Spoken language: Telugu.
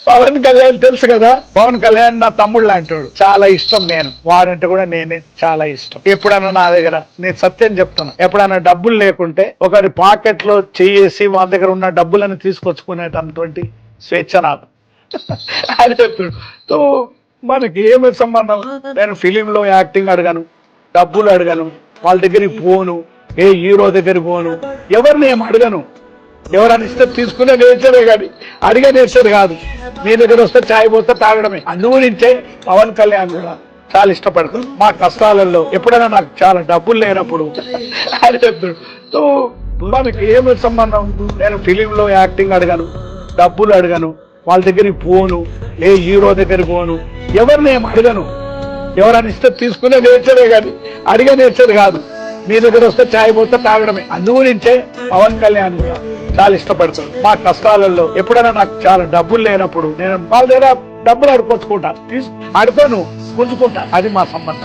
పవన్ కళ్యాణ్ తెలుసు కదా, పవన్ కళ్యాణ్ నా తమ్ముడు లాంటోడు, చాలా ఇష్టం. నేను వాడంటే కూడా నేనే చాలా ఇష్టం. ఎప్పుడన్నా నా దగ్గర, నేను సత్యం చెప్తాను, ఎప్పుడన్నా డబ్బులు లేకుంటే ఒకరి పాకెట్ లో చేసి వాళ్ళ దగ్గర ఉన్న డబ్బులను తీసుకొచ్చుకునేటటువంటి స్వేచ్ఛ నాకు అని చెప్తాడు. సో మనకి ఏమి సంబంధం? నేను ఫిలింలో యాక్టింగ్ అడగను, డబ్బులు అడగను, వాళ్ళ దగ్గరికి పోను, ఏ హీరో దగ్గరికి పోను, ఎవరిని ఏం అడగను. ఎవరైనా ఇస్తే తీసుకునే నేర్చరే కానీ అడిగే నేర్చరు కాదు. మీ దగ్గర వస్తే ఛాయ్ పోస్తే తాగడమే. అందుగురించే పవన్ కళ్యాణ్ కూడా చాలా ఇష్టపడతాడు. మా కష్టాలలో ఎప్పుడైనా నాకు చాలా డబ్బులు లేనప్పుడు అని చెప్తాడు. సో మనకి ఏమి సంబంధం? నేను ఫిలింలో యాక్టింగ్ అడగను, డబ్బులు అడగను, వాళ్ళ దగ్గరికి పోను, ఏ హీరో దగ్గరికి పోను, ఎవరిని ఏం అడగను. ఎవరైనా ఇస్తే తీసుకునే నేర్చరే కానీ అడిగే నేర్చరు కాదు. మీ దగ్గర వస్తే ఛాయ్ పోతే తాగడమే. అందుగురించే పవన్ కళ్యాణ్ కూడా చాలా ఇష్టపడతాడు. మా కష్టాలలో ఎప్పుడైనా నాకు చాలా డబ్బులు లేనప్పుడు నేను వాళ్ళ దగ్గర డబ్బులు అడుకొచ్చుకుంటా, అడుకోను, గుంజుకుంటా. అది మా సంబంధం.